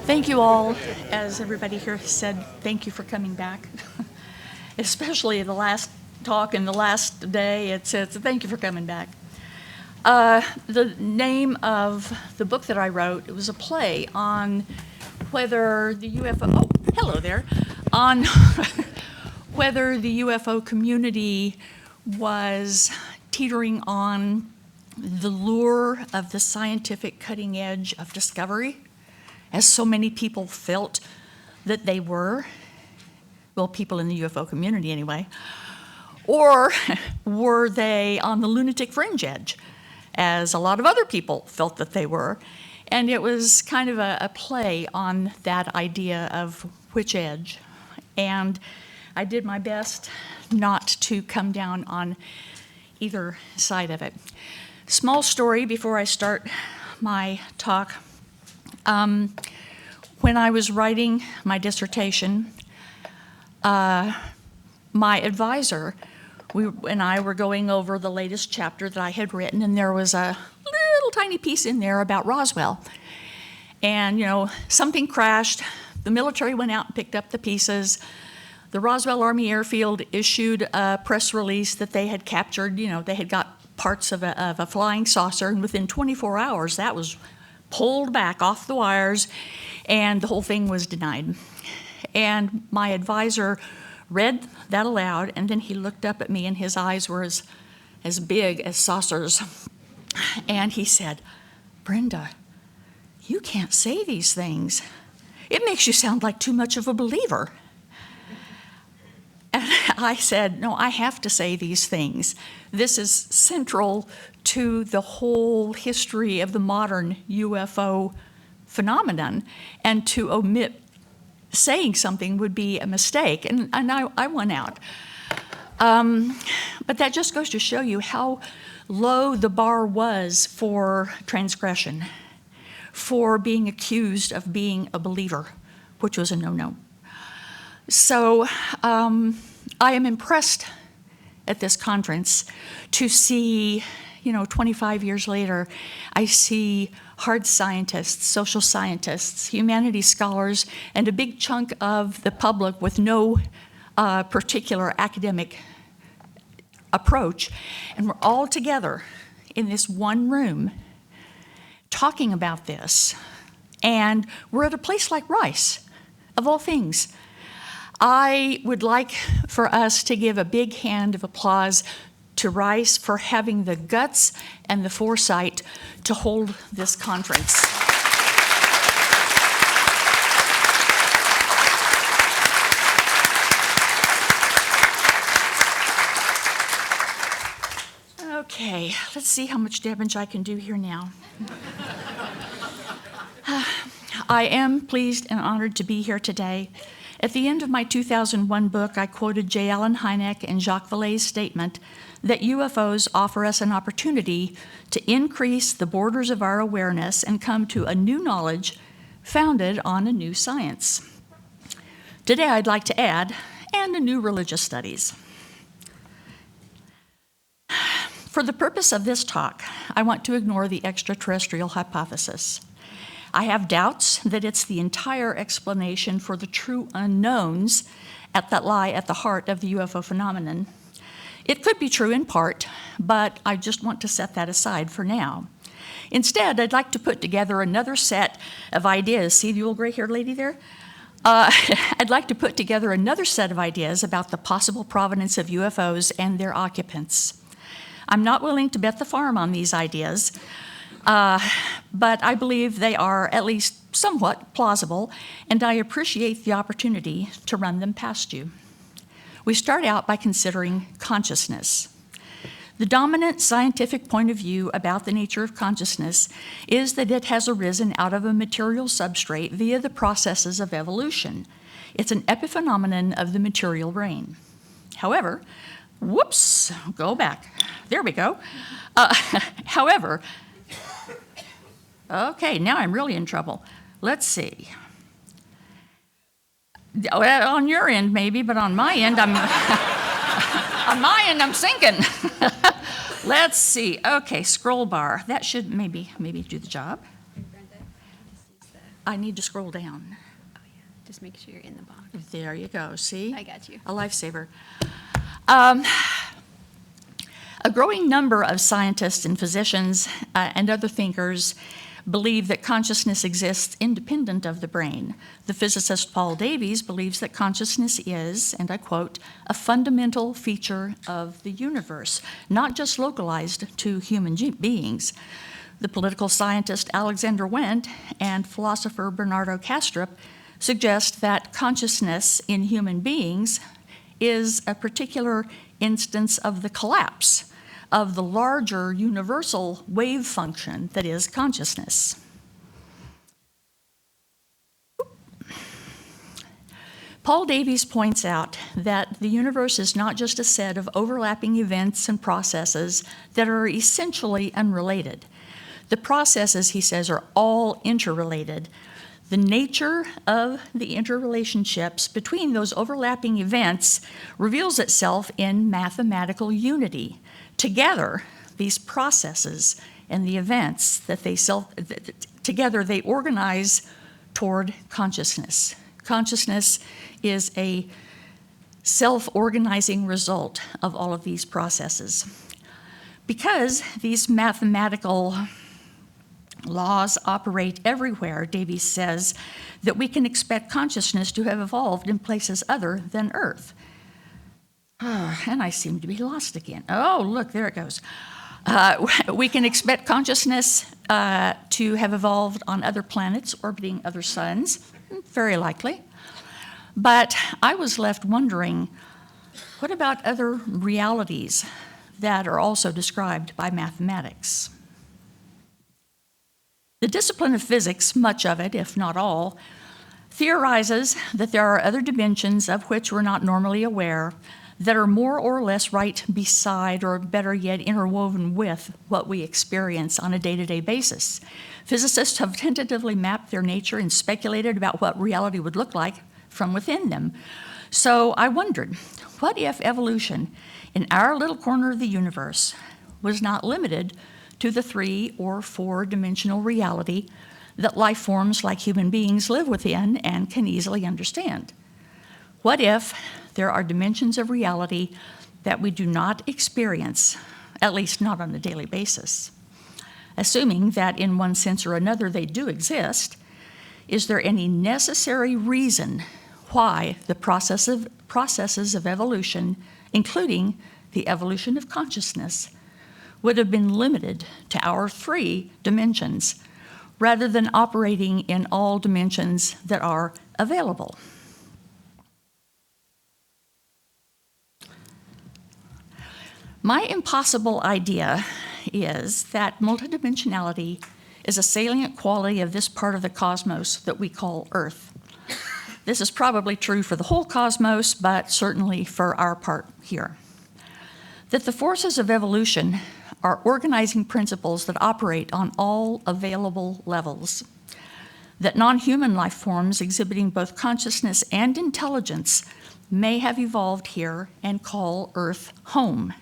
Thank you all. As everybody here said, thank you for coming back. Especially the last talk and the lit's thank you for coming back. The name of the book that I wrote, it was a play on whether the UFO, hello there, on whether the UFO community was teetering on the lure of the scientific cutting edge of discovery, as so many people felt that they were, well, people in the UFO community anyway, or were they on the lunatic fringe edge, as a lot of other people felt that they were. And it was kind of a play on that idea of which edge. And I did my best not to come down on either side of it. Small story before I start my talk. When I was writing my dissertation, my advisor and I were going over the latest chapter that I had written, and there was a little tiny piece in there about Roswell. And, you know, something crashed. The military went out and picked up the pieces. The Roswell Army Airfield issued a press release that they had captured, you know, they had got parts of a flying saucer, and within 24 hours, that was pulled back off the wires, and the whole thing was denied. And my advisor read that aloud, and then he looked up at me, and his eyes were as big as saucers. And he said, "Brenda, you can't say these things. It makes you sound like too much of a believer." And I said, "No, I have to say these things. This is central to the whole history of the modern UFO phenomenon, and to omit saying something would be a mistake." And I won out. But that just goes to show you how low the bar was for transgression, for being accused of being a believer, which was a no-no. So I am impressed at this conference to see, 25 years later, I see hard scientists, social scientists, humanities scholars, and a big chunk of the public with no particular academic approach. And we're all together in this one room talking about this. And we're at a place like Rice, of all things. I would like for us to give a big hand of applause to Rice for having the guts and the foresight to hold this conference. Okay, let's see how much damage I can do here now. I am pleased and honored to be here today. At the end of my 2001 book, I quoted J. Allen Hynek and Jacques Vallée's statement that UFOs offer us an opportunity to increase the borders of our awareness and come to a new knowledge founded on a new science. Today, I'd like to add, and a new religious studies. For the purpose of this talk, I want to ignore the extraterrestrial hypothesis. I have doubts that it's the entire explanation for the true unknowns that lie at the heart of the UFO phenomenon. It could be true in part, but I just want to set that aside for now. Instead, I'd like to put together another set of ideas. See the old gray-haired lady there? I'd like to put together another set of ideas about the possible provenance of UFOs and their occupants. I'm not willing to bet the farm on these ideas, but I believe they are at least somewhat plausible, and I appreciate the opportunity to run them past you. We start out by considering consciousness. The dominant scientific point of view about the nature of consciousness is that it has arisen out of a material substrate via the processes of evolution. It's an epiphenomenon of the material brain. However, go back. There we go. However, okay, now I'm really in trouble. Let's see. On your end, maybe, but on my end, I'm sinking. Let's see. Okay, scroll bar. That should maybe do the job. Brenda, just use I need to scroll down. Oh, yeah. Just make sure you're in the box. There you go, see? I got you. A lifesaver. A growing number of scientists and physicians and other thinkers believe that consciousness exists independent of the brain. The physicist Paul Davies believes that consciousness is, and I quote, a fundamental feature of the universe, not just localized to human beings. The political scientist Alexander Wendt and philosopher Bernardo Kastrup suggest that consciousness in human beings is a particular instance of the collapse of the larger universal wave function that is consciousness. Paul Davies points out that the universe is not just a set of overlapping events and processes that are essentially unrelated. The processes, he says, are all interrelated. The nature of the interrelationships between those overlapping events reveals itself in mathematical unity. Together, these processes and the events together they organize toward consciousness. Consciousness is a self-organizing result of all of these processes. Because these mathematical laws operate everywhere, Davies says that we can expect consciousness to have evolved in places other than Earth. And I seem to be lost again. Oh, look, there it goes. We can expect consciousness to have evolved on other planets orbiting other suns, very likely. But I was left wondering, what about other realities that are also described by mathematics? The discipline of physics, much of it, if not all, theorizes that there are other dimensions of which we're not normally aware that are more or less right beside, or better yet, interwoven with what we experience on a day-to-day basis. Physicists have tentatively mapped their nature and speculated about what reality would look like from within them. So I wondered, what if evolution in our little corner of the universe was not limited to the 3 or 4-dimensional reality that life forms like human beings live within and can easily understand? What if there are dimensions of reality that we do not experience, at least not on a daily basis? Assuming that in one sense or another they do exist, is there any necessary reason why the processes of evolution, including the evolution of consciousness, would have been limited to our 3 dimensions rather than operating in all dimensions that are available? My impossible idea is that multidimensionality is a salient quality of this part of the cosmos that we call Earth. This is probably true for the whole cosmos, but certainly for our part here. That the forces of evolution are organizing principles that operate on all available levels. That non-human life forms exhibiting both consciousness and intelligence may have evolved here and call Earth home.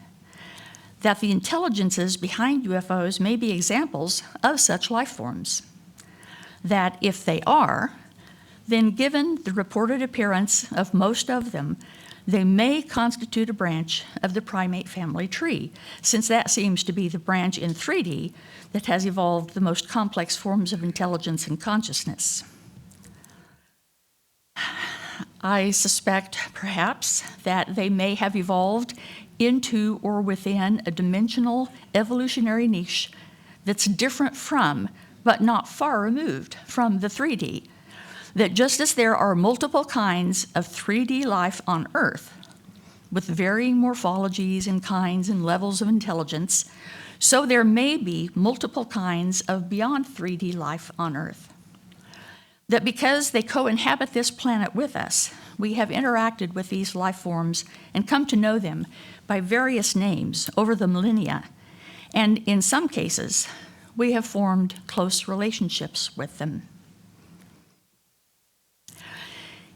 That the intelligences behind UFOs may be examples of such life forms. That if they are, then given the reported appearance of most of them, they may constitute a branch of the primate family tree, since that seems to be the branch in 3D that has evolved the most complex forms of intelligence and consciousness. I suspect, perhaps, that they may have evolved into or within a dimensional evolutionary niche that's different from, but not far removed from, the 3D. That just as there are multiple kinds of 3D life on Earth, with varying morphologies and kinds and levels of intelligence, so there may be multiple kinds of beyond 3D life on Earth. That because they co-inhabit this planet with us, we have interacted with these life forms and come to know them by various names over the millennia. And in some cases, we have formed close relationships with them.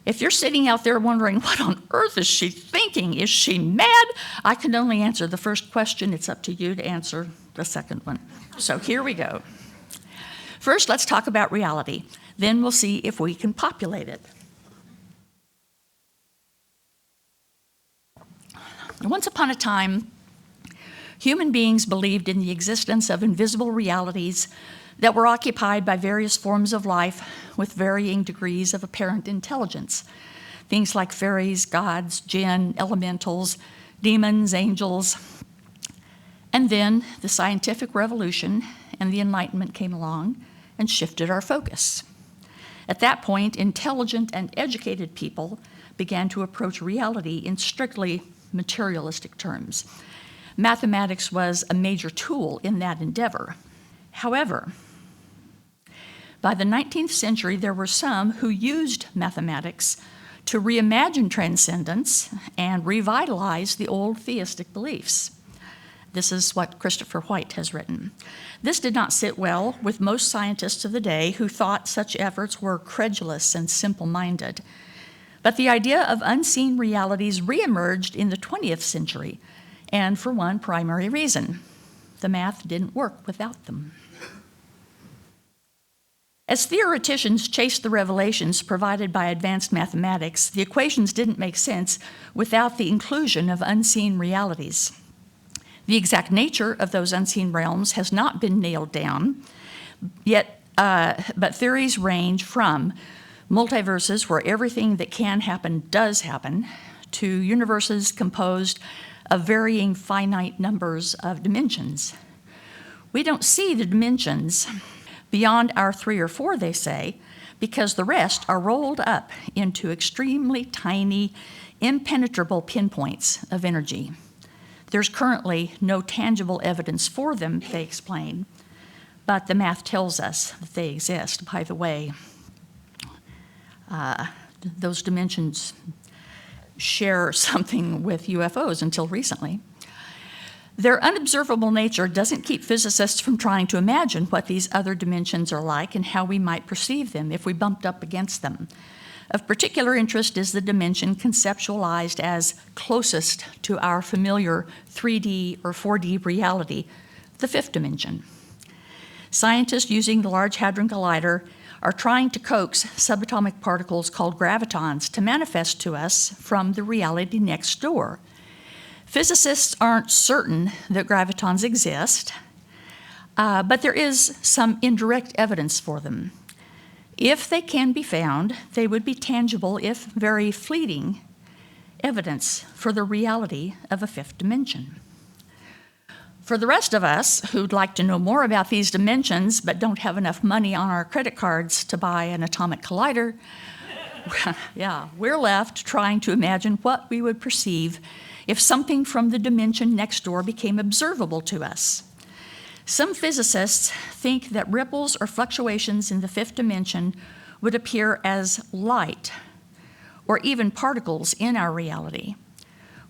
If you're sitting out there wondering, what on earth is she thinking? Is she mad? I can only answer the first question. It's up to you to answer the second one. So here we go. First, let's talk about reality. Then we'll see if we can populate it. Once upon a time, human beings believed in the existence of invisible realities that were occupied by various forms of life with varying degrees of apparent intelligence. Things like fairies, gods, jinn, elementals, demons, angels. And then the scientific revolution and the Enlightenment came along and shifted our focus. At that point, intelligent and educated people began to approach reality in strictly materialistic terms. Mathematics was a major tool in that endeavor. However, by the 19th century, there were some who used mathematics to reimagine transcendence and revitalize the old theistic beliefs. This is what Christopher White has written. This did not sit well with most scientists of the day who thought such efforts were credulous and simple-minded. But the idea of unseen realities reemerged in the 20th century, and for one primary reason: the math didn't work without them. As theoreticians chased the revelations provided by advanced mathematics, the equations didn't make sense without the inclusion of unseen realities. The exact nature of those unseen realms has not been nailed down, but theories range from multiverses where everything that can happen does happen, to universes composed of varying finite numbers of dimensions. We don't see the dimensions beyond our 3 or 4, they say, because the rest are rolled up into extremely tiny, impenetrable pinpoints of energy. There's currently no tangible evidence for them, they explain, but the math tells us that they exist. By the way, those dimensions share something with UFOs until recently. Their unobservable nature doesn't keep physicists from trying to imagine what these other dimensions are like and how we might perceive them if we bumped up against them. Of particular interest is the dimension conceptualized as closest to our familiar 3D or 4D reality, the 5th dimension. Scientists using the Large Hadron Collider are trying to coax subatomic particles called gravitons to manifest to us from the reality next door. Physicists aren't certain that gravitons exist, but there is some indirect evidence for them. If they can be found, they would be tangible, if very fleeting, evidence for the reality of a 5th dimension. For the rest of us who'd like to know more about these dimensions but don't have enough money on our credit cards to buy an atomic collider, we're left trying to imagine what we would perceive if something from the dimension next door became observable to us. Some physicists think that ripples or fluctuations in the 5th dimension would appear as light or even particles in our reality.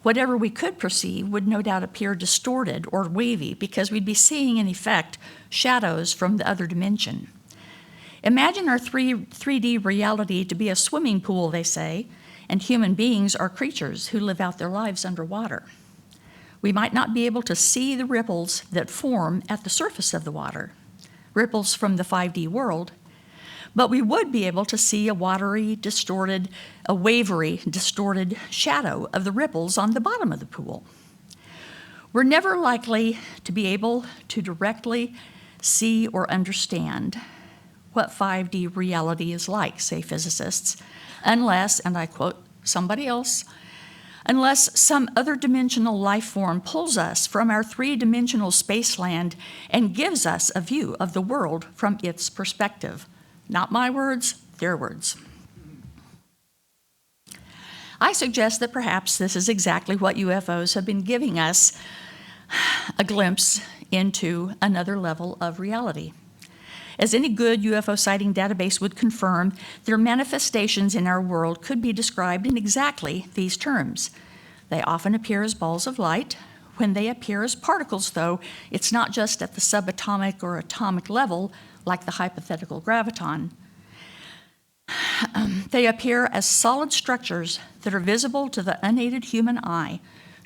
Whatever we could perceive would no doubt appear distorted or wavy because we'd be seeing, in effect, shadows from the other dimension. Imagine our 3D reality to be a swimming pool, they say, and human beings are creatures who live out their lives underwater. We might not be able to see the ripples that form at the surface of the water, ripples from the 5D world, but we would be able to see a wavery, distorted shadow of the ripples on the bottom of the pool. We're never likely to be able to directly see or understand what 5D reality is like, say physicists, unless, and I quote somebody else, unless some other dimensional life form pulls us from our 3-dimensional spaceland and gives us a view of the world from its perspective. Not my words, their words. I suggest that perhaps this is exactly what UFOs have been giving us a glimpse into another level of reality. As any good UFO sighting database would confirm, their manifestations in our world could be described in exactly these terms. They often appear as balls of light. When they appear as particles, though, it's not just at the subatomic or atomic level, like the hypothetical graviton. They appear as solid structures that are visible to the unaided human eye,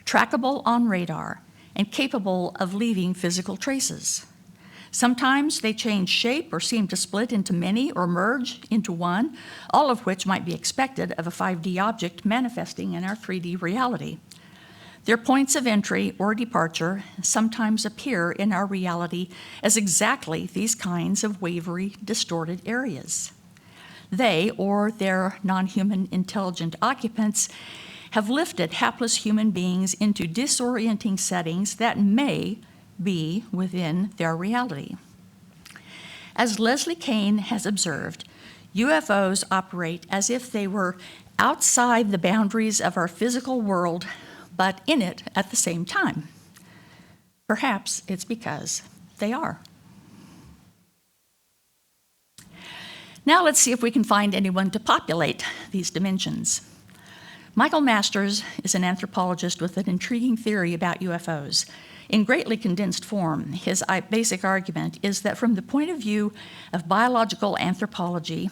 trackable on radar, and capable of leaving physical traces. Sometimes they change shape or seem to split into many or merge into one, all of which might be expected of a 5D object manifesting in our 3D reality. Their points of entry or departure sometimes appear in our reality as exactly these kinds of wavery, distorted areas. They, or their non-human intelligent occupants, have lifted hapless human beings into disorienting settings that may be within their reality. As Leslie Kane has observed, UFOs operate as if they were outside the boundaries of our physical world, but in it at the same time. Perhaps it's because they are. Now let's see if we can find anyone to populate these dimensions. Michael Masters is an anthropologist with an intriguing theory about UFOs. In greatly condensed form, his basic argument is that from the point of view of biological anthropology,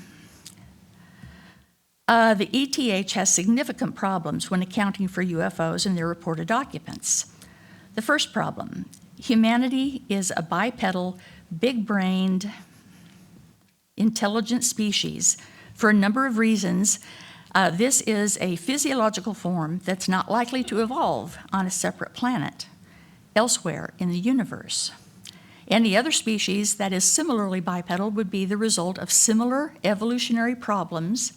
the ETH has significant problems when accounting for UFOs and their reported occupants. The first problem, humanity is a bipedal, big-brained, intelligent species. For a number of reasons, this is a physiological form that's not likely to evolve on a separate planet elsewhere in the universe. Any other species that is similarly bipedal would be the result of similar evolutionary problems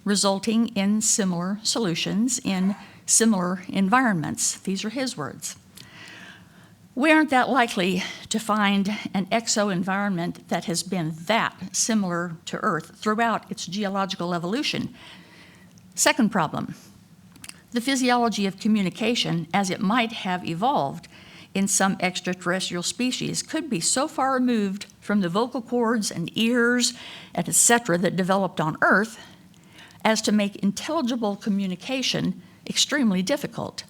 resulting in similar solutions in similar environments. These are his words. We aren't that likely to find an exo-environment that has been that similar to Earth throughout its geological evolution. Second problem, the physiology of communication as it might have evolved in some extraterrestrial species could be so far removed from the vocal cords and ears, and etc. that developed on Earth as to make intelligible communication extremely difficult,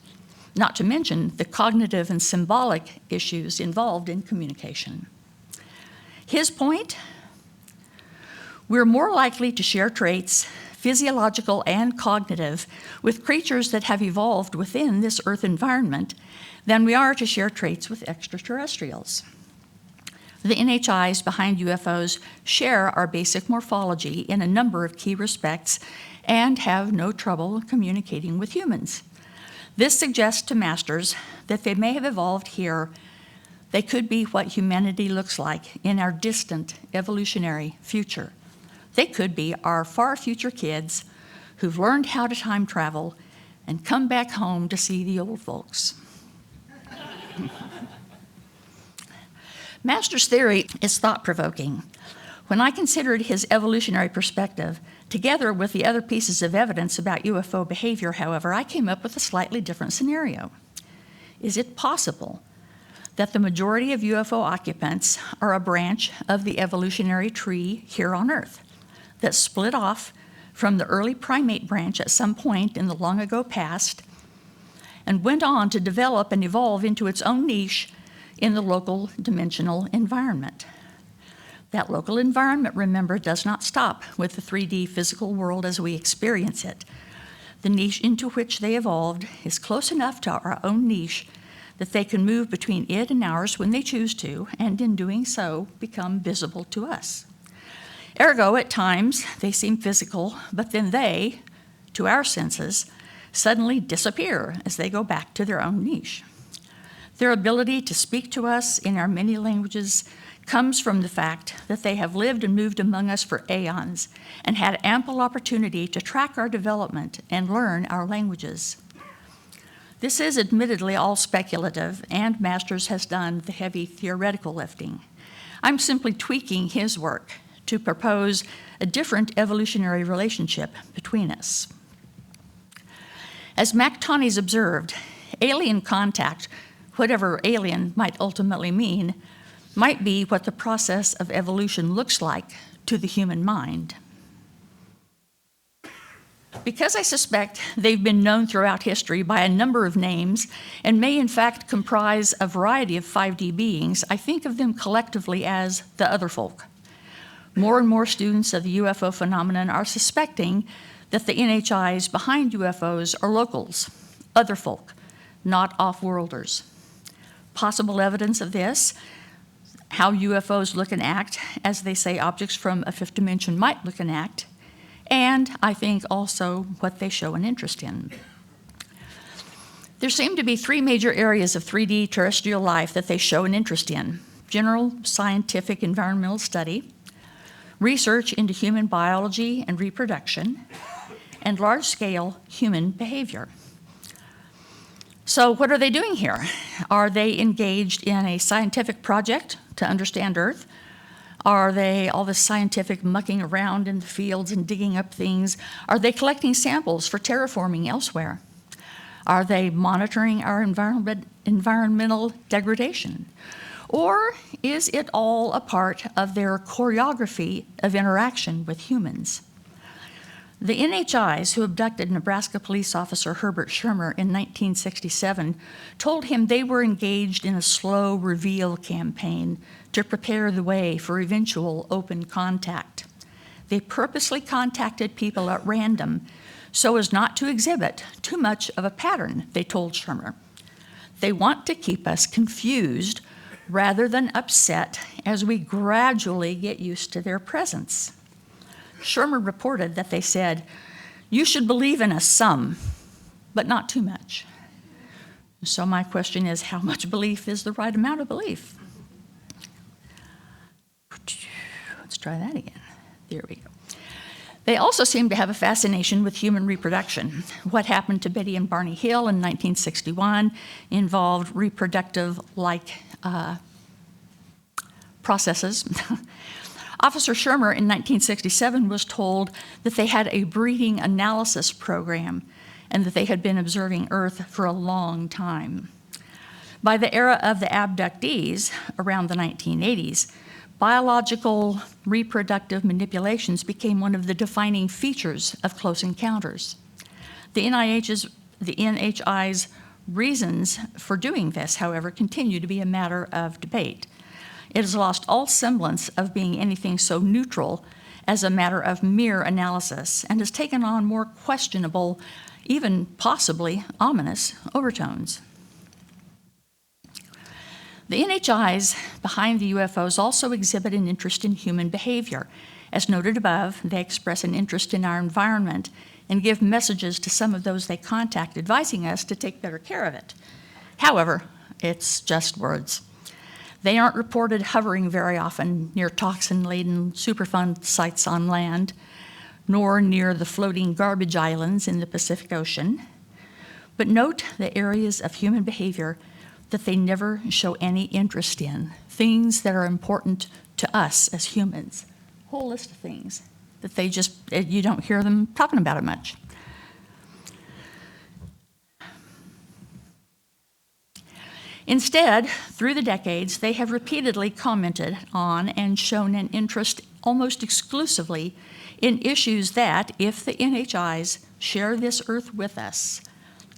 not to mention the cognitive and symbolic issues involved in communication. His point, we're more likely to share traits, physiological and cognitive, with creatures that have evolved within this Earth environment than we are to share traits with extraterrestrials. The NHIs behind UFOs share our basic morphology in a number of key respects and have no trouble communicating with humans. This suggests to Masters that they may have evolved here. They could be what humanity looks like in our distant evolutionary future. They could be our far future kids who've learned how to time travel and come back home to see the old folks. Masters' theory is thought-provoking. When I considered his evolutionary perspective, together with the other pieces of evidence about UFO behavior, however, I came up with a slightly different scenario. Is it possible that the majority of UFO occupants are a branch of the evolutionary tree here on Earth that split off from the early primate branch at some point in the long ago past and went on to develop and evolve into its own niche in the local dimensional environment? That local environment, remember, does not stop with the 3D physical world as we experience it. The niche into which they evolved is close enough to our own niche that they can move between it and ours when they choose to, and in doing so, become visible to us. Ergo, at times, they seem physical, but then they, to our senses, suddenly disappear as they go back to their own niche. Their ability to speak to us in our many languages comes from the fact that they have lived and moved among us for aeons and had ample opportunity to track our development and learn our languages. This is admittedly all speculative, and Masters has done the heavy theoretical lifting. I'm simply tweaking his work to propose a different evolutionary relationship between us. As MacTonnies observed, alien contact, whatever alien might ultimately mean, might be what the process of evolution looks like to the human mind. Because I suspect they've been known throughout history by a number of names and may in fact comprise a variety of 5D beings, I think of them collectively as the other folk. More and more students of the UFO phenomenon are suspecting that the NHIs behind UFOs are locals, other folk, not off-worlders. Possible evidence of this how UFOs look and act, as they say objects from a fifth dimension might look and act, and I think also what they show an interest in. There seem to be three major areas of 3D terrestrial life that they show an interest in: general scientific environmental study, research into human biology and reproduction, and large-scale human behavior. So what are they doing here? Are they engaged in a scientific project to understand Earth? Are they all this scientific mucking around in the fields and digging up things? Are they collecting samples for terraforming elsewhere? Are they monitoring our environmental degradation? Or is it all a part of their choreography of interaction with humans? The NHIs who abducted Nebraska police officer Herbert Schirmer in 1967 told him they were engaged in a slow reveal campaign to prepare the way for eventual open contact. They purposely contacted people at random so as not to exhibit too much of a pattern, they told Schirmer. They want to keep us confused rather than upset as we gradually get used to their presence. Schirmer reported that they said, "You should believe in us some, but not too much." So my question is, how much belief is the right amount of belief? Let's try that again. There we go. They also seem to have a fascination with human reproduction. What happened to Betty and Barney Hill in 1961 involved reproductive-like processes. Officer Schirmer in 1967 was told that they had a breeding analysis program and that they had been observing Earth for a long time. By the era of the abductees, around the 1980s, biological reproductive manipulations became one of the defining features of close encounters. The NHI's reasons for doing this, however, continue to be a matter of debate. It has lost all semblance of being anything so neutral as a matter of mere analysis and has taken on more questionable, even possibly ominous overtones. The NHIs behind the UFOs also exhibit an interest in human behavior. As noted above, they express an interest in our environment and give messages to some of those they contact advising us to take better care of it. However, it's just words. They aren't reported hovering very often near toxin-laden Superfund sites on land, nor near the floating garbage islands in the Pacific Ocean. But note the areas of human behavior that they never show any interest in, things that are important to us as humans. A whole list of things that they just, you don't hear them talking about it much. Instead, through the decades, they have repeatedly commented on and shown an interest almost exclusively in issues that, if the NHIs share this Earth with us,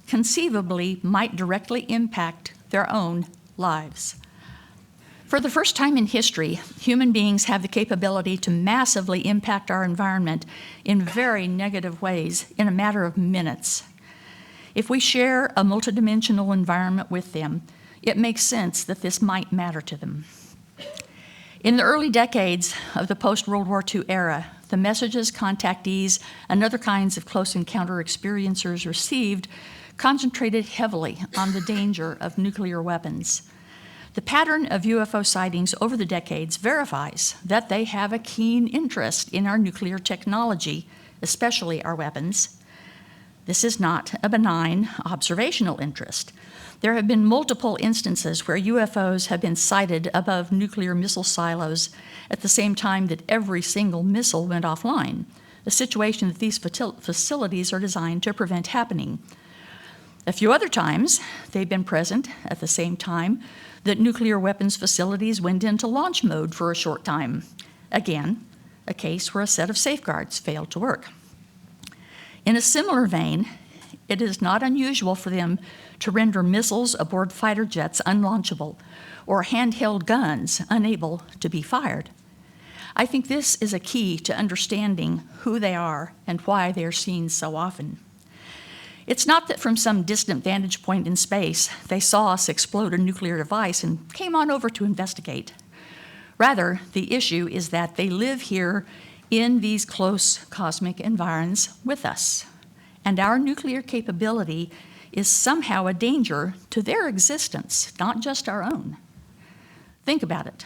conceivably might directly impact their own lives. For the first time in history, human beings have the capability to massively impact our environment in very negative ways in a matter of minutes. If we share a multidimensional environment with them, it makes sense that this might matter to them. In the early decades of the post-World War II era, the messages contactees and other kinds of close encounter experiencers received concentrated heavily on the danger of nuclear weapons. The pattern of UFO sightings over the decades verifies that they have a keen interest in our nuclear technology, especially our weapons. This is not a benign observational interest. There have been multiple instances where UFOs have been sighted above nuclear missile silos at the same time that every single missile went offline, a situation that these facilities are designed to prevent happening. A few other times, they've been present at the same time that nuclear weapons facilities went into launch mode for a short time. Again, a case where a set of safeguards failed to work. In a similar vein, it is not unusual for them to render missiles aboard fighter jets unlaunchable or handheld guns unable to be fired. I think this is a key to understanding who they are and why they are seen so often. It's not that from some distant vantage point in space, they saw us explode a nuclear device and came on over to investigate. Rather, the issue is that they live here in these close cosmic environs with us, and our nuclear capability is somehow a danger to their existence, not just our own. Think about it.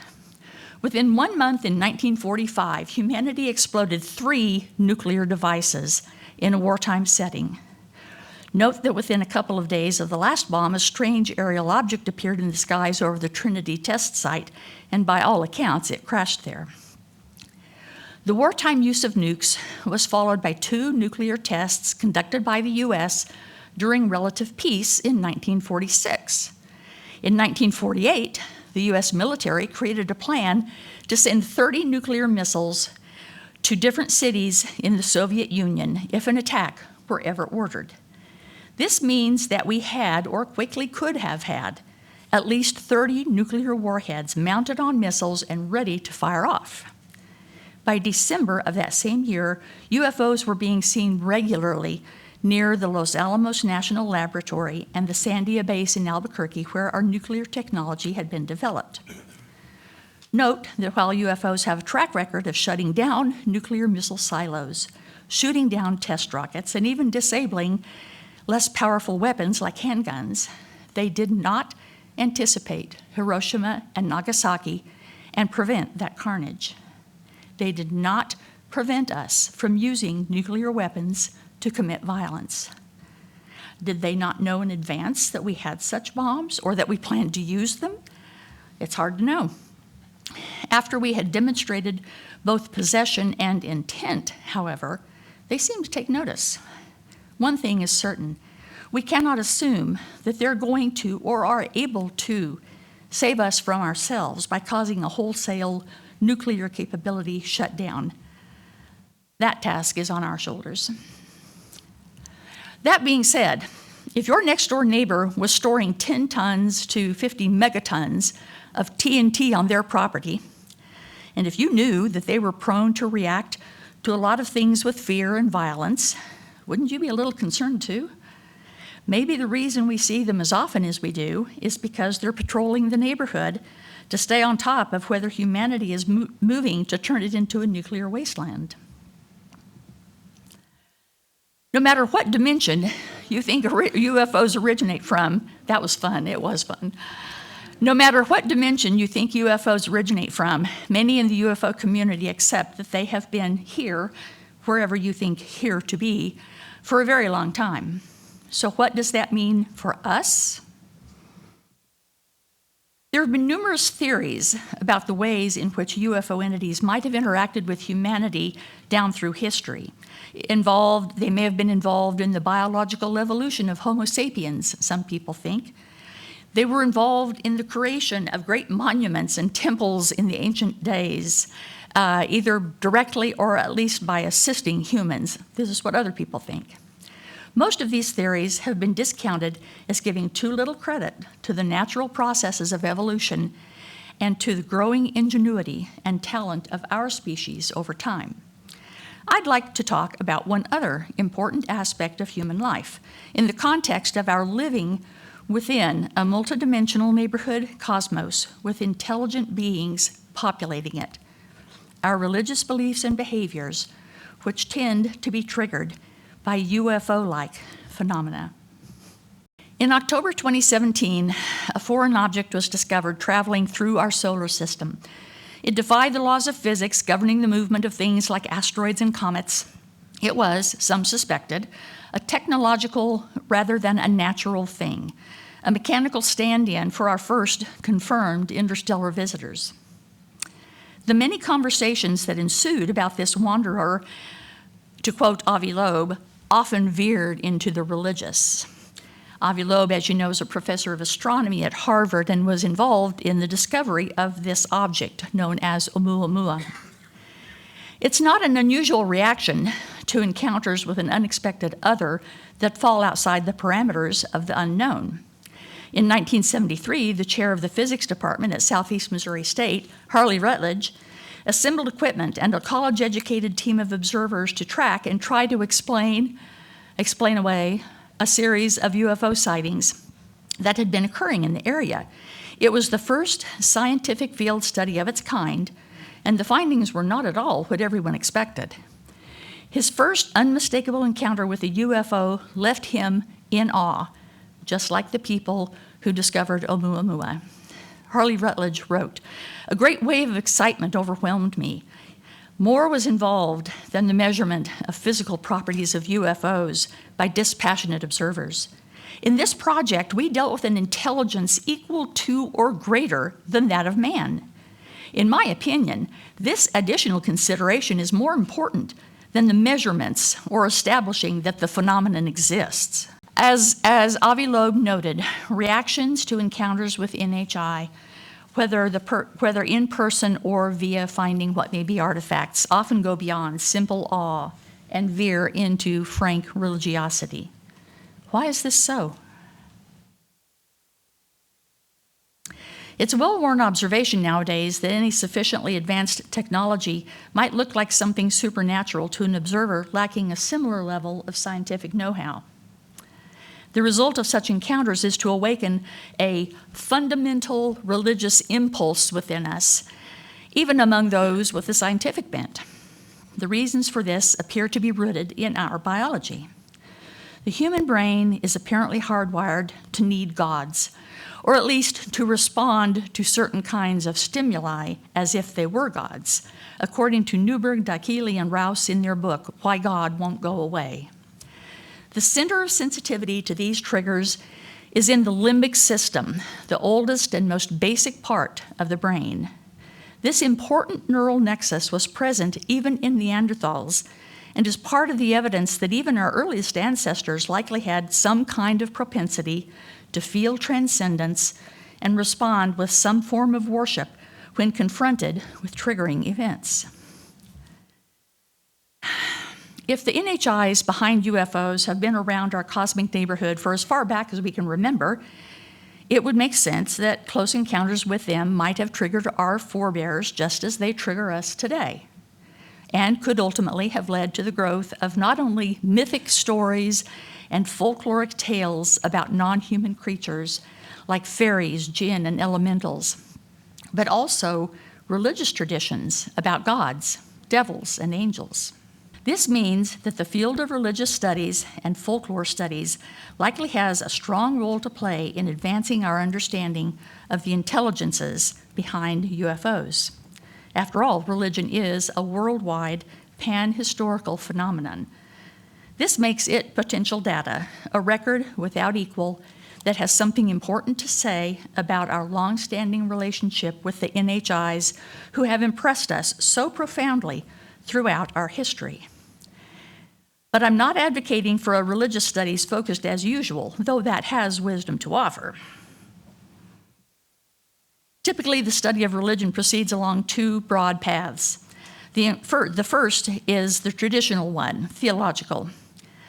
Within 1 month in 1945, humanity exploded 3 nuclear devices in a wartime setting. Note that within a couple of days of the last bomb, a strange aerial object appeared in the skies over the Trinity test site, and by all accounts, it crashed there. The wartime use of nukes was followed by 2 nuclear tests conducted by the U.S. during relative peace in 1946. In 1948, the U.S. military created a plan to send 30 nuclear missiles to different cities in the Soviet Union if an attack were ever ordered. This means that we had, or quickly could have had, at least 30 nuclear warheads mounted on missiles and ready to fire off. By December of that same year, UFOs were being seen regularly near the Los Alamos National Laboratory and the Sandia Base in Albuquerque, where our nuclear technology had been developed. Note that while UFOs have a track record of shutting down nuclear missile silos, shooting down test rockets, and even disabling less powerful weapons like handguns, they did not anticipate Hiroshima and Nagasaki and prevent that carnage. They did not prevent us from using nuclear weapons to commit violence. Did they not know in advance that we had such bombs or that we planned to use them? It's hard to know. After we had demonstrated both possession and intent, however, they seemed to take notice. One thing is certain: we cannot assume that they're going to or are able to save us from ourselves by causing a wholesale nuclear capability shutdown. That task is on our shoulders. That being said, if your next-door neighbor was storing 10 tons to 50 megatons of TNT on their property, and if you knew that they were prone to react to a lot of things with fear and violence, wouldn't you be a little concerned too? Maybe the reason we see them as often as we do is because they're patrolling the neighborhood to stay on top of whether humanity is moving to turn it into a nuclear wasteland. No matter what dimension you think UFOs originate from, that was fun, it was fun. No matter what dimension you think UFOs originate from, many in the UFO community accept that they have been here, wherever you think here to be, for a very long time. So what does that mean for us? There have been numerous theories about the ways in which UFO entities might have interacted with humanity down through history. They may have been involved in the biological evolution of Homo sapiens, some people think. They were involved in the creation of great monuments and temples in the ancient days, either directly or at least by assisting humans. This is what other people think. Most of these theories have been discounted as giving too little credit to the natural processes of evolution and to the growing ingenuity and talent of our species over time. I'd like to talk about one other important aspect of human life in the context of our living within a multidimensional neighborhood cosmos with intelligent beings populating it: our religious beliefs and behaviors, which tend to be triggered by UFO-like phenomena. In October 2017, a foreign object was discovered traveling through our solar system. It defied the laws of physics governing the movement of things like asteroids and comets. It was, some suspected, a technological rather than a natural thing, a mechanical stand-in for our first confirmed interstellar visitors. The many conversations that ensued about this wanderer, to quote Avi Loeb, often veered into the religious. Avi Loeb, as you know, is a professor of astronomy at Harvard and was involved in the discovery of this object known as Oumuamua. It's not an unusual reaction to encounters with an unexpected other that fall outside the parameters of the unknown. In 1973, the chair of the physics department at Southeast Missouri State, Harley Rutledge, assembled equipment and a college-educated team of observers to track and try to explain away a series of UFO sightings that had been occurring in the area. It was the first scientific field study of its kind, and the findings were not at all what everyone expected. His first unmistakable encounter with a UFO left him in awe, just like the people who discovered Oumuamua. Harley Rutledge wrote, "A great wave of excitement overwhelmed me. More was involved than the measurement of physical properties of UFOs by dispassionate observers. In this project, we dealt with an intelligence equal to or greater than that of man. In my opinion, this additional consideration is more important than the measurements or establishing that the phenomenon exists." As Avi Loeb noted, reactions to encounters with NHI, whether in person or via finding what may be artifacts, often go beyond simple awe and veer into frank religiosity. Why is this so? It's a well-worn observation nowadays that any sufficiently advanced technology might look like something supernatural to an observer lacking a similar level of scientific know-how. The result of such encounters is to awaken a fundamental religious impulse within us, even among those with a scientific bent. The reasons for this appear to be rooted in our biology. The human brain is apparently hardwired to need gods, or at least to respond to certain kinds of stimuli as if they were gods, according to Newberg, Daquili, and Rouse in their book, Why God Won't Go Away. The center of sensitivity to these triggers is in the limbic system, the oldest and most basic part of the brain. This important neural nexus was present even in Neanderthals and is part of the evidence that even our earliest ancestors likely had some kind of propensity to feel transcendence and respond with some form of worship when confronted with triggering events. If the NHIs behind UFOs have been around our cosmic neighborhood for as far back as we can remember, it would make sense that close encounters with them might have triggered our forebears just as they trigger us today, and could ultimately have led to the growth of not only mythic stories and folkloric tales about non-human creatures like fairies, jinn, and elementals, but also religious traditions about gods, devils, and angels. This means that the field of religious studies and folklore studies likely has a strong role to play in advancing our understanding of the intelligences behind UFOs. After all, religion is a worldwide, pan-historical phenomenon. This makes it potential data, a record without equal that has something important to say about our long-standing relationship with the NHIs who have impressed us so profoundly throughout our history. But I'm not advocating for a religious studies focused as usual, though that has wisdom to offer. Typically, the study of religion proceeds along two broad paths. The first is the traditional one, theological.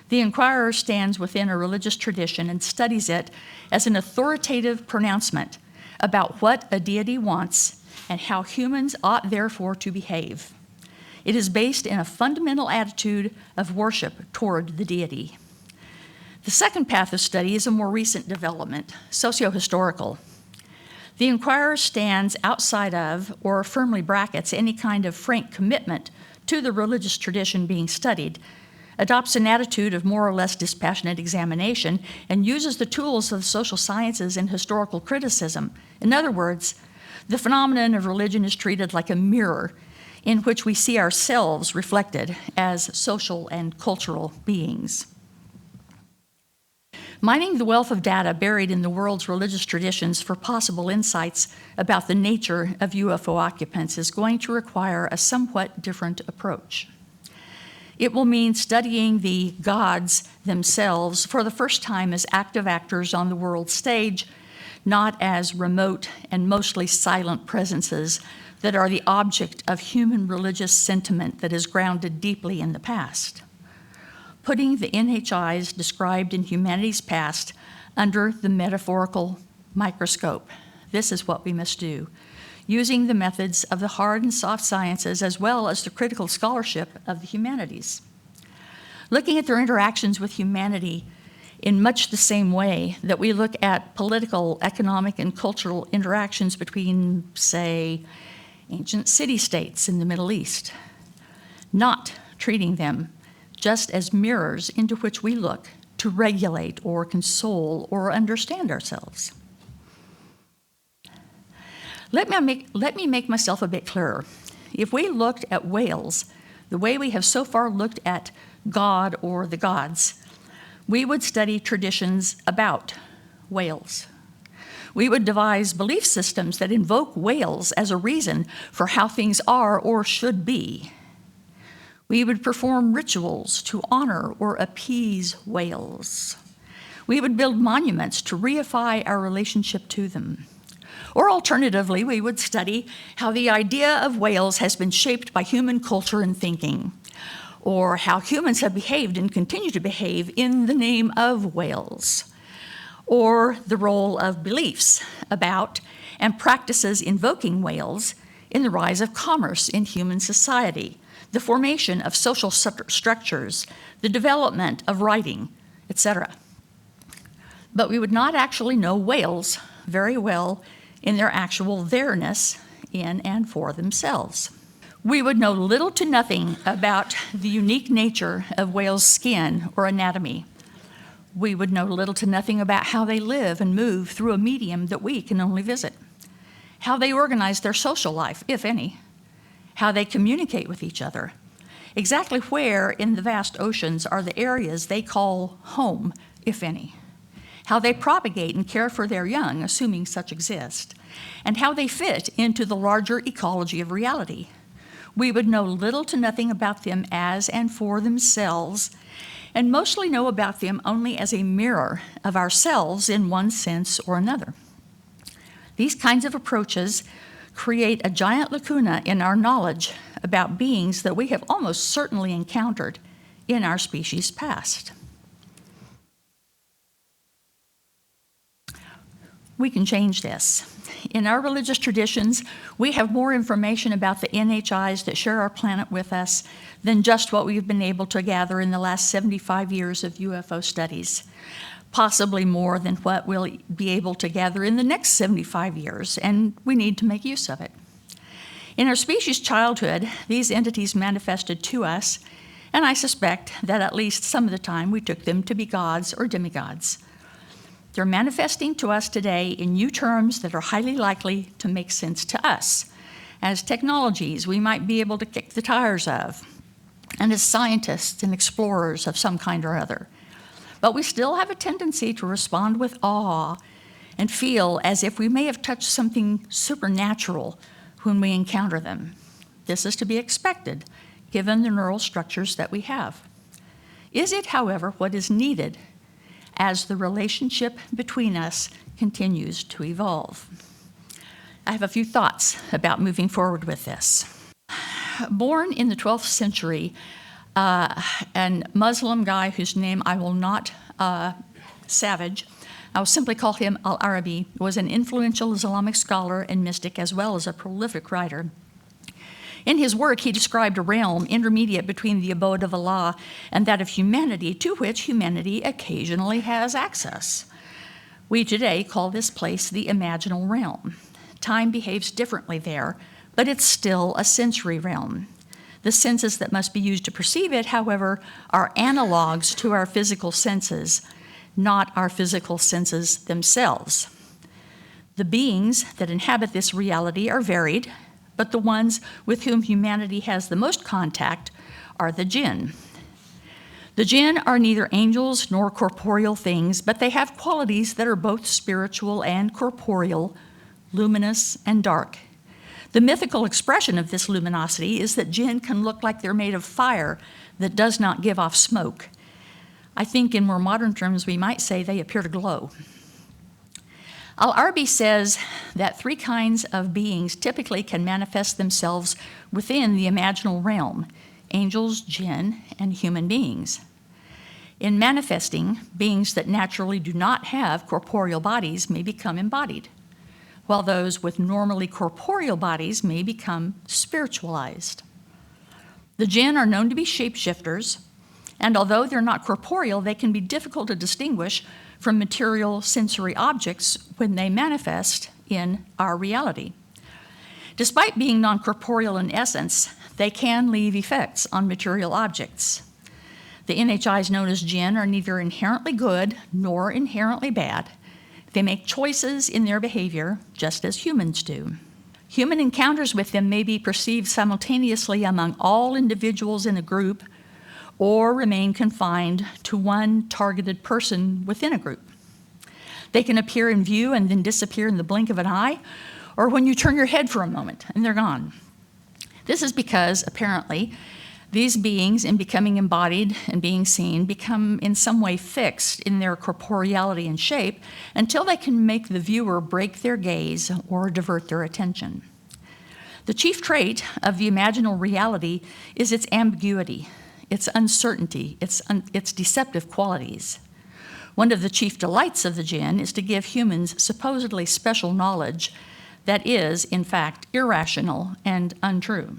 The inquirer stands within a religious tradition and studies it as an authoritative pronouncement about what a deity wants and how humans ought therefore to behave. It is based in a fundamental attitude of worship toward the deity. The second path of study is a more recent development, socio-historical. The inquirer stands outside of, or firmly brackets, any kind of frank commitment to the religious tradition being studied, adopts an attitude of more or less dispassionate examination, and uses the tools of the social sciences and historical criticism. In other words, the phenomenon of religion is treated like a mirror in which we see ourselves reflected as social and cultural beings. Mining the wealth of data buried in the world's religious traditions for possible insights about the nature of UFO occupants is going to require a somewhat different approach. It will mean studying the gods themselves for the first time as active actors on the world stage, not as remote and mostly silent presences that are the object of human religious sentiment that is grounded deeply in the past. Putting the NHIs described in Humanities past under the metaphorical microscope. This is what we must do, using the methods of the hard and soft sciences as well as the critical scholarship of the humanities. Looking at their interactions with humanity in much the same way that we look at political, economic, and cultural interactions between, say, ancient city-states in the Middle East, not treating them just as mirrors into which we look to regulate or console or understand ourselves. Let me make myself a bit clearer. If we looked at whales the way we have so far looked at God or the gods, we would study traditions about whales. We would devise belief systems that invoke whales as a reason for how things are or should be. We would perform rituals to honor or appease whales. We would build monuments to reify our relationship to them. Or alternatively, we would study how the idea of whales has been shaped by human culture and thinking, or how humans have behaved and continue to behave in the name of whales, or the role of beliefs about and practices invoking whales in the rise of commerce in human society, the formation of social structures, the development of writing, etc. But we would not actually know whales very well in their actual there-ness in and for themselves. We would know little to nothing about the unique nature of whales' skin or anatomy. We would know little to nothing about how they live and move through a medium that we can only visit, how they organize their social life, if any, how they communicate with each other, exactly where in the vast oceans are the areas they call home, if any, how they propagate and care for their young, assuming such exist, and how they fit into the larger ecology of reality. We would know little to nothing about them as and for themselves, and mostly know about them only as a mirror of ourselves in one sense or another. These kinds of approaches create a giant lacuna in our knowledge about beings that we have almost certainly encountered in our species' past. We can change this. In our religious traditions, we have more information about the NHIs that share our planet with us than just what we've been able to gather in the last 75 years of UFO studies, possibly more than what we'll be able to gather in the next 75 years, and we need to make use of it. In our species' childhood, these entities manifested to us, and I suspect that at least some of the time we took them to be gods or demigods. They're manifesting to us today in new terms that are highly likely to make sense to us, as technologies we might be able to kick the tires of, and as scientists and explorers of some kind or other. But we still have a tendency to respond with awe and feel as if we may have touched something supernatural when we encounter them. This is to be expected, given the neural structures that we have. Is it, however, what is needed as the relationship between us continues to evolve? I have a few thoughts about moving forward with this. Born in the 12th century, a Muslim guy whose name I will not savage, I will simply call him Al-Arabi, was an influential Islamic scholar and mystic as well as a prolific writer. In his work, he described a realm intermediate between the abode of Allah and that of humanity, to which humanity occasionally has access. We today call this place the imaginal realm. Time behaves differently there, but it's still a sensory realm. The senses that must be used to perceive it, however, are analogs to our physical senses, not our physical senses themselves. The beings that inhabit this reality are varied, but the ones with whom humanity has the most contact are the jinn. The jinn are neither angels nor corporeal things, but they have qualities that are both spiritual and corporeal, luminous and dark. The mythical expression of this luminosity is that jinn can look like they're made of fire that does not give off smoke. I think in more modern terms, we might say they appear to glow. Al-Arabi says that three kinds of beings typically can manifest themselves within the imaginal realm: angels, jinn, and human beings. In manifesting, beings that naturally do not have corporeal bodies may become embodied, while those with normally corporeal bodies may become spiritualized. The jinn are known to be shapeshifters, And although they're not corporeal, they can be difficult to distinguish from material sensory objects when they manifest in our reality. Despite being non-corporeal in essence, they can leave effects on material objects. The NHIs known as jinn are neither inherently good nor inherently bad. They make choices in their behavior, just as humans do. Human encounters with them may be perceived simultaneously among all individuals in a group or remain confined to one targeted person within a group. They can appear in view and then disappear in the blink of an eye, or when you turn your head for a moment and they're gone. This is because, apparently, these beings, in becoming embodied and being seen, become in some way fixed in their corporeality and shape until they can make the viewer break their gaze or divert their attention. The chief trait of the imaginal reality is its ambiguity, its uncertainty, its deceptive qualities. One of the chief delights of the jinn is to give humans supposedly special knowledge that is, in fact, irrational and untrue.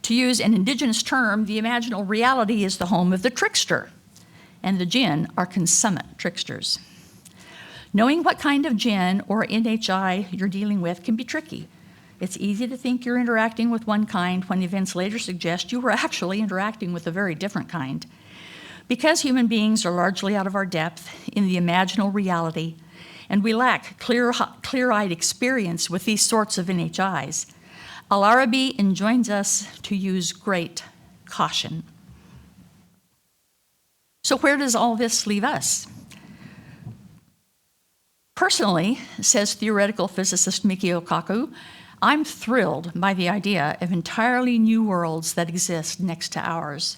To use an indigenous term, the imaginal reality is the home of the trickster, and the jinn are consummate tricksters. Knowing what kind of jinn or NHI you're dealing with can be tricky. It's easy to think you're interacting with one kind when events later suggest you were actually interacting with a very different kind. Because human beings are largely out of our depth in the imaginal reality, and we lack clear-eyed experience with these sorts of NHIs, Al-Arabi enjoins us to use great caution. So where does all this leave us? Personally, says theoretical physicist Mikio Kaku, I'm thrilled by the idea of entirely new worlds that exist next to ours.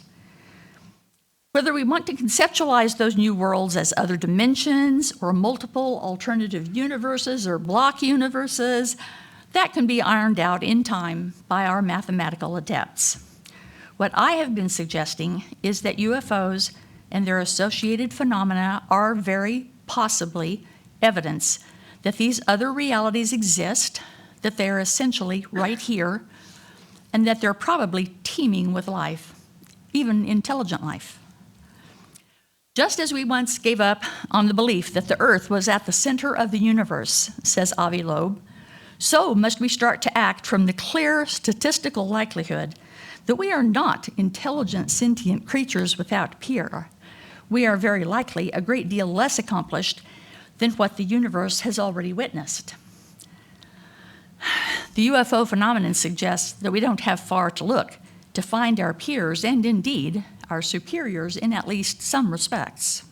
Whether we want to conceptualize those new worlds as other dimensions or multiple alternative universes or block universes, that can be ironed out in time by our mathematical adepts. What I have been suggesting is that UFOs and their associated phenomena are very possibly evidence that these other realities exist, that they're essentially right here, and that they're probably teeming with life, even intelligent life. Just as we once gave up on the belief that the Earth was at the center of the universe, says Avi Loeb, so must we start to act from the clear statistical likelihood that we are not intelligent, sentient creatures without peer. We are very likely a great deal less accomplished than what the universe has already witnessed. The UFO phenomenon suggests that we don't have far to look to find our peers and indeed our superiors in at least some respects.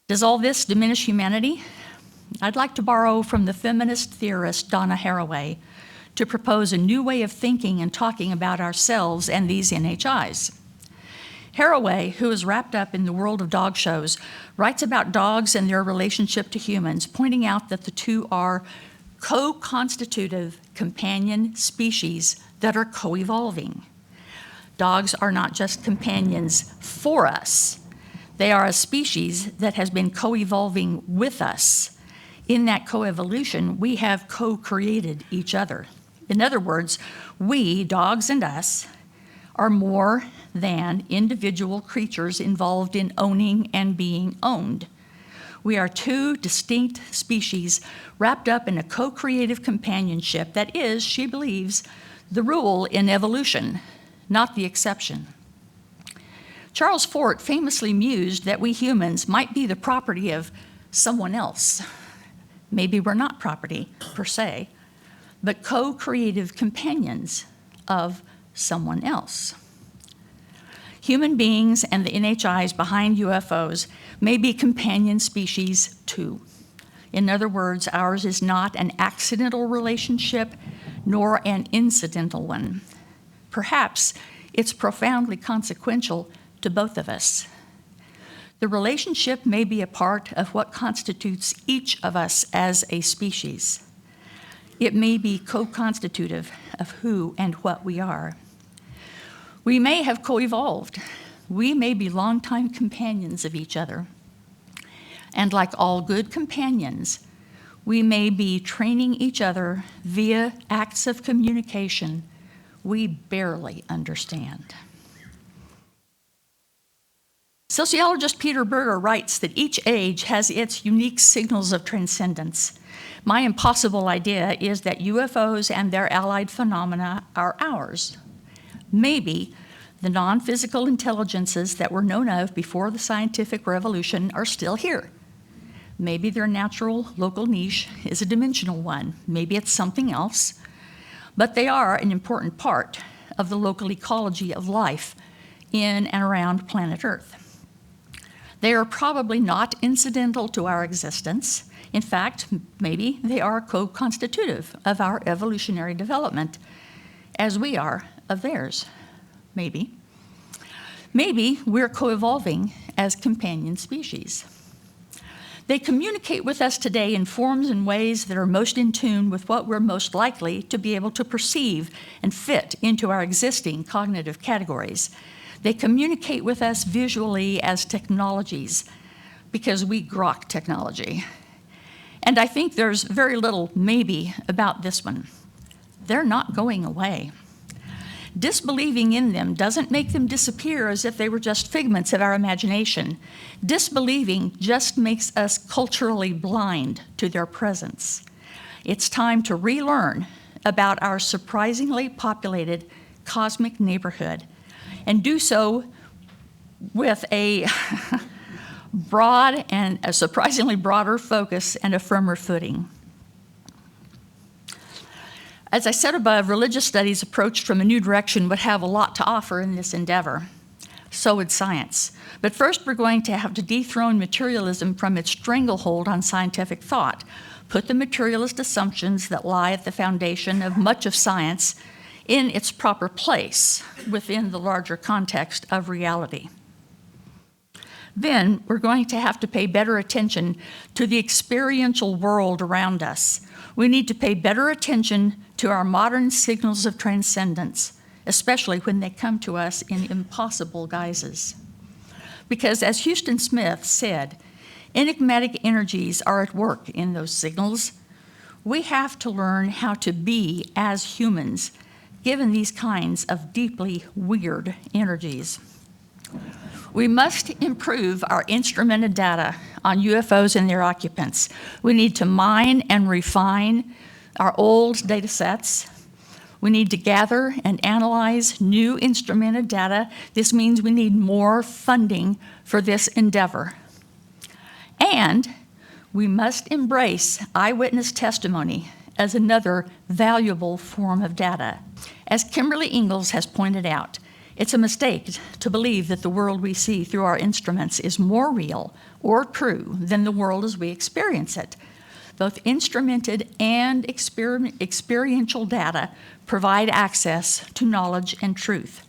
Does all this diminish humanity? I'd like to borrow from the feminist theorist Donna Haraway to propose a new way of thinking and talking about ourselves and these NHIs. Haraway, who is wrapped up in the world of dog shows, writes about dogs and their relationship to humans, pointing out that the two are co-constitutive companion species that are co-evolving. Dogs are not just companions for us. They are a species that has been co-evolving with us. In that co-evolution, we have co-created each other. In other words, we, dogs and us, are more than individual creatures involved in owning and being owned. We are two distinct species wrapped up in a co-creative companionship that is, she believes, the rule in evolution, not the exception. Charles Fort famously mused that we humans might be the property of someone else. Maybe we're not property per se, but co-creative companions of someone else. Human beings and the NHIs behind UFOs may be companion species too. In other words, ours is not an accidental relationship nor an incidental one. Perhaps it's profoundly consequential to both of us. The relationship may be a part of what constitutes each of us as a species. It may be co-constitutive of who and what we are. We may have co-evolved. We may be longtime companions of each other. And like all good companions, we may be training each other via acts of communication we barely understand. Sociologist Peter Berger writes that each age has its unique signals of transcendence. My impossible idea is that UFOs and their allied phenomena are ours. Maybe the non-physical intelligences that were known of before the scientific revolution are still here. Maybe their natural local niche is a dimensional one. Maybe it's something else. But they are an important part of the local ecology of life in and around planet Earth. They are probably not incidental to our existence. In fact, maybe they are co-constitutive of our evolutionary development, as we are of theirs. Maybe. Maybe we're co-evolving as companion species. They communicate with us today in forms and ways that are most in tune with what we're most likely to be able to perceive and fit into our existing cognitive categories. They communicate with us visually as technologies because we grok technology. And I think there's very little maybe about this one. They're not going away. Disbelieving in them doesn't make them disappear as if they were just figments of our imagination. Disbelieving just makes us culturally blind to their presence. It's time to relearn about our surprisingly populated cosmic neighborhood, and do so with a broad and a surprisingly broader focus and a firmer footing. As I said above, religious studies approached from a new direction would have a lot to offer in this endeavor. So would science. But first, we're going to have to dethrone materialism from its stranglehold on scientific thought, put the materialist assumptions that lie at the foundation of much of science in its proper place within the larger context of reality. Then we're going to have to pay better attention to the experiential world around us. We need to pay better attention to our modern signals of transcendence, especially when they come to us in impossible guises. Because as Houston Smith said, enigmatic energies are at work in those signals. We have to learn how to be as humans, given these kinds of deeply weird energies. We must improve our instrumented data on UFOs and their occupants. We need to mine and refine our old data sets. We need to gather and analyze new instrumented data. This means we need more funding for this endeavor. And we must embrace eyewitness testimony as another valuable form of data. As Kimberly Ingalls has pointed out, it's a mistake to believe that the world we see through our instruments is more real or true than the world as we experience it. Both instrumented and experiential data provide access to knowledge and truth.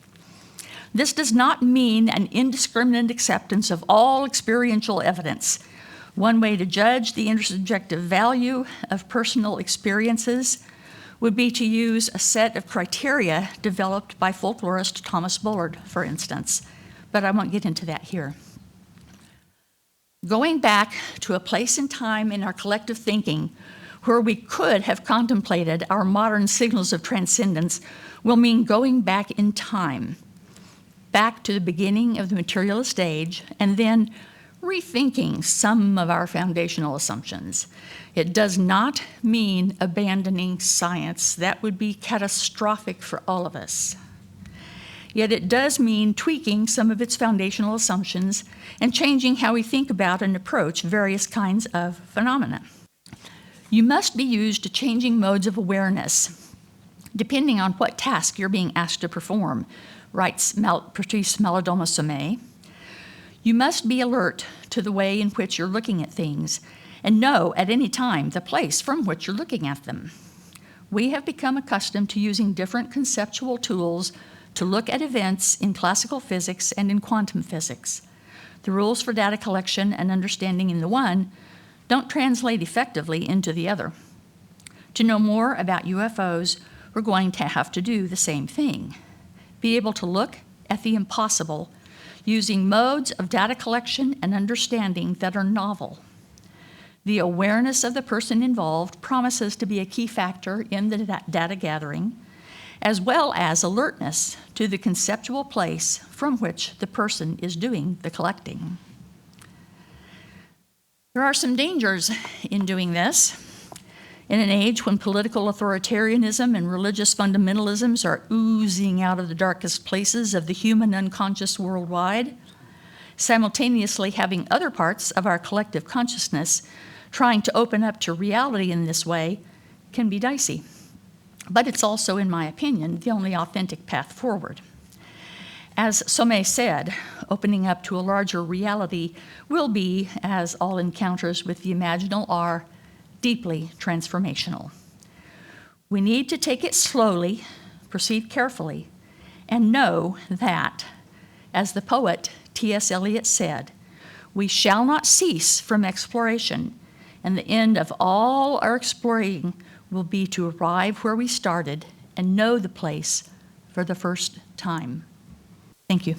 This does not mean an indiscriminate acceptance of all experiential evidence. One way to judge the intersubjective value of personal experiences would be to use a set of criteria developed by folklorist Thomas Bullard, for instance, but I won't get into that here. Going back to a place and time in our collective thinking where we could have contemplated our modern signals of transcendence will mean going back in time, back to the beginning of the materialist age, and then rethinking some of our foundational assumptions. It does not mean abandoning science. That would be catastrophic for all of us. Yet it does mean tweaking some of its foundational assumptions and changing how we think about and approach various kinds of phenomena. You must be used to changing modes of awareness, depending on what task you're being asked to perform, writes Patrice Malidoma-Sommet. You must be alert to the way in which you're looking at things and know at any time the place from which you're looking at them. We have become accustomed to using different conceptual tools to look at events in classical physics and in quantum physics. The rules for data collection and understanding in the one don't translate effectively into the other. To know more about UFOs, we're going to have to do the same thing. Be able to look at the impossible using modes of data collection and understanding that are novel. The awareness of the person involved promises to be a key factor in the data gathering, as well as alertness to the conceptual place from which the person is doing the collecting. There are some dangers in doing this. In an age when political authoritarianism and religious fundamentalisms are oozing out of the darkest places of the human unconscious worldwide, simultaneously having other parts of our collective consciousness trying to open up to reality in this way can be dicey. But it's also, in my opinion, the only authentic path forward. As Sommet said, opening up to a larger reality will be, as all encounters with the imaginal are, deeply transformational. We need to take it slowly, proceed carefully, and know that, as the poet T.S. Eliot said, we shall not cease from exploration, and the end of all our exploring will be to arrive where we started and know the place for the first time. Thank you.